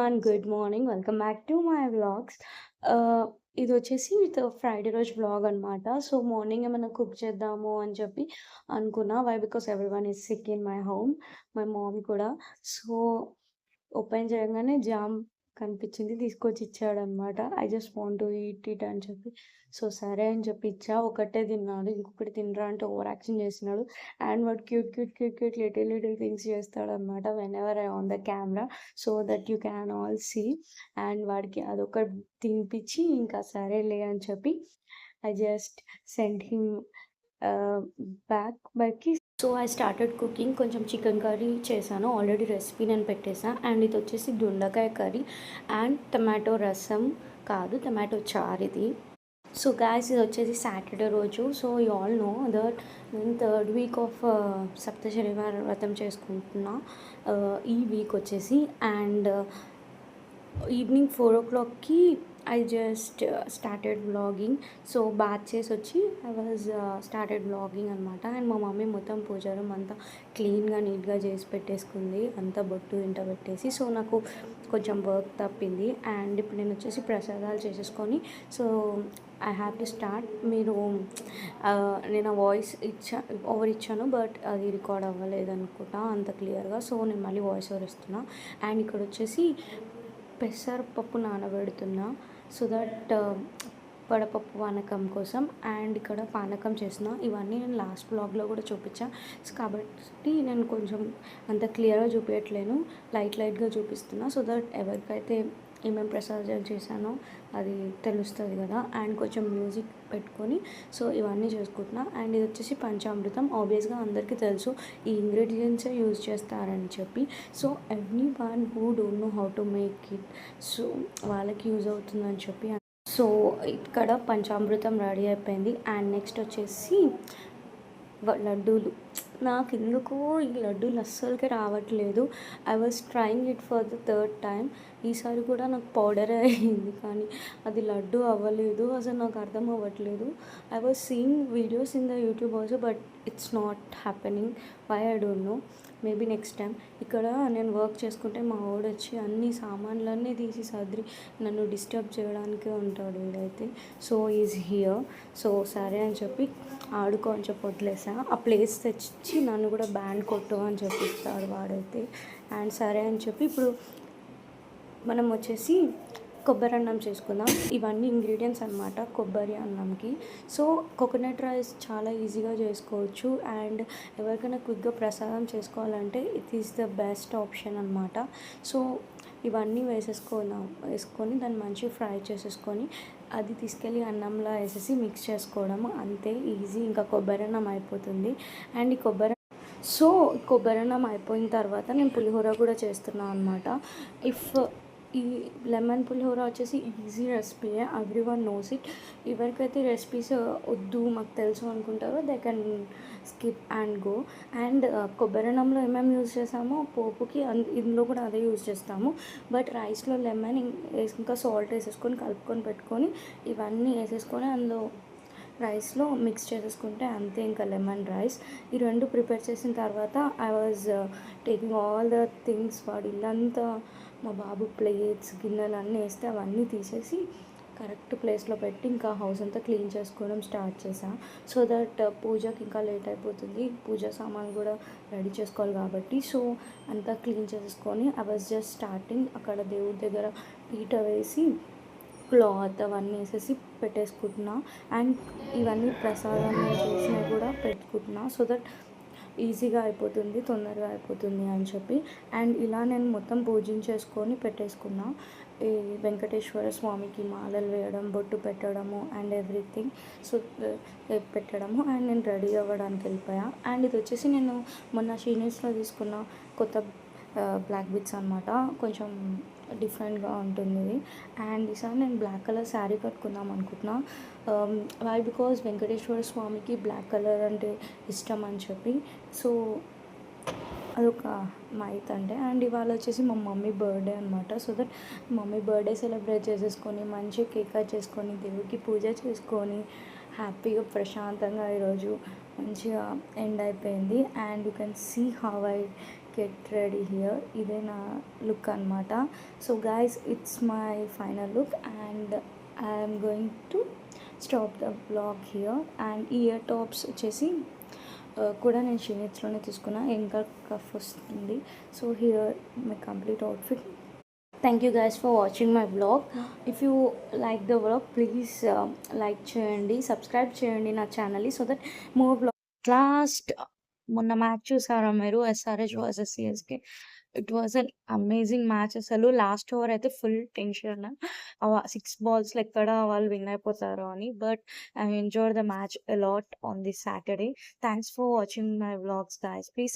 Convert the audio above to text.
Everyone. Good morning. Welcome back to my vlogs. ఇది వచ్చేసి Friday రోజు వ్లాగ్ అనమాట. సో, మార్నింగ్ ఏమైనా కుక్ చేద్దాము అని చెప్పి అనుకున్నా. Why? Because everyone is sick in my home. My mom కూడా. సో, ఓపెన్ చేయంగానే జామ్ కనిపించింది. తీసుకొచ్చి ఇచ్చాడనమాట. I just want to eat it అని చెప్పి. సో, సరే అని చెప్పి ఇచ్చా. ఒకటే తిన్నాడు. ఇంకొకటి తినరా అంటే ఓవర్ యాక్షన్ చేస్తున్నాడు. అండ్ వాడు క్యూట్ లిటిల్ లిటిల్ థింగ్స్ చేస్తాడనమాట whenever I on the camera. So that you can all see. And వాడికి అదొకటి తినిపించి ఇంకా సరేలే అని చెప్పి ఐ జస్ట్ సెండ్ హిమ్ బ్యాక్‌కి. So, I started cooking. కొంచెం చికెన్ కర్రీ చేశాను. ఆల్రెడీ రెసిపీ నేను పెట్టేసా. అండ్ ఇది వచ్చేసి దొండకాయ కర్రీ అండ్ టమాటో రసం కాదు, టమాటో చారు ఇది. సో గాయ్స్, ఇది వచ్చేసి సాటర్డే రోజు. So you all know that నేను థర్డ్ వీక్ ఆఫ్ సప్తశనివార వ్రతం చేసుకుంటున్నా ఈ వీక్ వచ్చేసి. అండ్ ఈవినింగ్ 4 o'clockకి I just started vlogging. So bath చేసి వచ్చి ఐ వాజ్ స్టార్టెడ్ వ్లాగింగ్ అనమాట. అండ్ మా మమ్మీ మొత్తం పూజ రూమ్ అంతా క్లీన్గా నీట్గా చేసి పెట్టేసుకుంది, అంతా బొట్టు ఇంట పెట్టేసి. సో నాకు కొంచెం వర్క్ తప్పింది. అండ్ ఇప్పుడు నేను వచ్చేసి ప్రసాదాలు చేసేసుకొని so I have to start. మీరు నేను వాయిస్ ఓవర్ ఇచ్చాను, బట్ అది రికార్డ్ అవ్వలేదు అనుకుంటా అంత క్లియర్గా. సో నేను మళ్ళీ వాయిస్ ఓవర్ ఇస్తున్నా. అండ్ ఇక్కడ వచ్చేసి పెసరపప్పు నానబెడుతున్నా సో దట్ వడపప్పు పానకం కోసం. అండ్ ఇక్కడ పానకం చేసిన ఇవన్నీ నేను లాస్ట్ బ్లాగ్లో కూడా చూపించా. సో కాబట్టి నేను కొంచెం అంత క్లియర్గా చూపించట్లేను, లైట్గా చూపిస్తున్నా సో దట్ ఎవరికైతే ఏమేమి ప్రసాదాలు చేశానో అది తెలుస్తుంది కదా. అండ్ కొంచెం మ్యూజిక్ పెట్టుకొని సో ఇవన్నీ చేసుకుంటున్నా. అండ్ ఇది వచ్చేసి పంచామృతం. ఆబ్వియస్గా అందరికీ తెలుసు ఈ ఇంగ్రీడియంట్సే యూజ్ చేస్తారని చెప్పి. So every one who don't know how to make it, so వాళ్ళకి యూజ్ అవుతుందని చెప్పి. సో ఇక్కడ పంచామృతం రెడీ అయిపోయింది. అండ్ నెక్స్ట్ వచ్చేసి లడ్డూలు. నాకు ఎందుకో ఈ లడ్డూలు అస్సలకే రావట్లేదు. I was trying it for the third time. ఈసారి కూడా నాకు పౌడరే అయ్యింది, కానీ అది లడ్డు అవ్వలేదు. అసలు నాకు అర్థం అవ్వట్లేదు. I was seeing videos in the YouTube also, but it's not happening. Why I don't know. Maybe next time. ఇక్కడ నేను వర్క్ చేసుకుంటే మా వాడు వచ్చి అన్ని సామాన్లన్నీ తీసి సర్ది నన్ను డిస్టర్బ్ చేయడానికే ఉంటాడు వీడైతే. So is here. సో సరే అని చెప్పి ఆడుకో అని చెప్పి వదిలేసా. ఆ ప్లేస్ తెచ్చి నన్ను కూడా బ్యాండ్ కొట్టు అని చెప్పిస్తాడు వాడైతే. అండ్ సరే అని చెప్పి ఇప్పుడు మనం వచ్చేసి కొబ్బరి అన్నం చేసుకుందాం. ఇవన్నీ ఇంగ్రీడియంట్స్ అనమాట కొబ్బరి అన్నంకి. సో కోకోనట్ రైస్ చాలా ఈజీగా చేసుకోవచ్చు. అండ్ ఎవరికైనా క్విక్గా ప్రసాదం చేసుకోవాలంటే it is the best option అనమాట. సో ఇవన్నీ వేసుకొని దాన్ని మంచిగా ఫ్రై చేసేసుకొని అది తీసుకెళ్ళి అన్నంలో వేసేసి మిక్స్ చేసుకోవడం అంతే ఈజీ. ఇంకా కొబ్బరి అన్నం అయిపోతుంది. అండ్ ఈ కొబ్బరి అన్నం అయిపోయిన తర్వాత నేను పులిహోర కూడా చేస్తున్నాను అనమాట. ఈ లెమన్ పులిహోర వచ్చేసి ఈజీ రెసిపీయే, ఎవ్రీ వన్ నోస్ ఇట్. ఎవరికైతే రెసిపీస్ వద్దు మాకు తెలుసు అనుకుంటారో they can skip and go. And కొబ్బరి అన్నంలో ఏమేమి యూజ్ చేసామో పోపుకి ఇందులో కూడా అదే యూజ్ చేస్తాము. బట్ రైస్లో లెమన్ ఇంకా సాల్ట్ వేసేసుకొని కలుపుకొని పెట్టుకొని ఇవన్నీ వేసేసుకొని అందులో రైస్లో మిక్స్ చేసేసుకుంటే అంతే, ఇంకా లెమన్ రైస్. ఈ రెండు ప్రిపేర్ చేసిన తర్వాత I was taking all the things. వాడు ఇల్లంతా మా బాబు ప్లేట్స్ గిన్నెలు అన్నీ వేస్తే అవన్నీ తీసేసి కరెక్ట్ ప్లేస్లో పెట్టి ఇంకా హౌస్ అంతా క్లీన్ చేసుకోవడం స్టార్ట్ చేశాను. సో దట్ పూజకి ఇంకా లేట్ అయిపోతుంది, పూజా సామాన్లు కూడా రెడీ చేసుకోవాలి కాబట్టి. సో అంతా క్లీన్ చేసుకొని ఐ వాజ్ జస్ట్ స్టార్టింగ్. అక్కడ దేవుడి దగ్గర పీట వేసి క్లాత్ అవన్నీ వేసేసి పెట్టేసుకుంటున్నా. అండ్ ఇవన్నీ ప్రసాదాన్ని చేసినవి కూడా పెట్టుకుంటున్నా సో దట్ ఈజీగా అయిపోతుంది, తొందరగా అయిపోతుంది అని చెప్పి. అండ్ ఇలా నేను మొత్తం పూజించేసుకొని పెట్టేసుకున్నా. ఈ వెంకటేశ్వర స్వామికి మాలలు వేయడం, బొట్టు పెట్టడము అండ్ ఎవ్రీథింగ్. సో పెట్టడము అండ్ నేను రెడీ అవ్వడానికి వెళ్ళిపోయా. అండ్ ఇది వచ్చేసి నేను మొన్న షీనిస్లో తీసుకున్న కొత్త బ్లాక్ బిట్స్ అనమాట. కొంచెం డిఫరెంట్గా ఉంటుంది ఇది. అండ్ ఈసారి నేను బ్లాక్ కలర్ శారీ కట్టుకుందాం అనుకుంటున్నా. వై? బికాజ్ వెంకటేశ్వర స్వామికి బ్లాక్ కలర్ అంటే ఇష్టం అని చెప్పి. సో అదొక మైత్ అంటే. అండ్ ఇవాళ వచ్చేసి మా మమ్మీ బర్త్డే అనమాట. So that mummy birthday celebrate చేసేసుకొని మంచిగా కేక్ కట్ చేసుకొని దేవుడికి పూజ చేసుకొని హ్యాపీగా ప్రశాంతంగా ఈరోజు మంచిగా ఎండ్ అయిపోయింది. And you can see how I get ready here. ఇదే నా లుక్ అనమాట. So guys, it's my final look and I'm going to stop the blog here. And ఈ ఇయర్ టాప్స్ వచ్చేసి కూడా నేను షీనెట్స్లోనే తీసుకున్నా, ఇంకా కఫ్ వస్తుంది. So here my complete outfit. Thank you guys for watching my blog. If you like the blog please like చేయండి, subscribe చేయండి నా ఛానల్ని, so that more blog. Last మొన్న మ్యాచ్ చూసారా మీరు, SRH versus CSK? It was an amazing match. అసలు last over అయితే full tension, 6 balls ఎక్కడ వాళ్ళు విన్ అయిపోతారో అని. But I enjoy the match a lot on this Saturday. Thanks for watching my vlogs guys. Please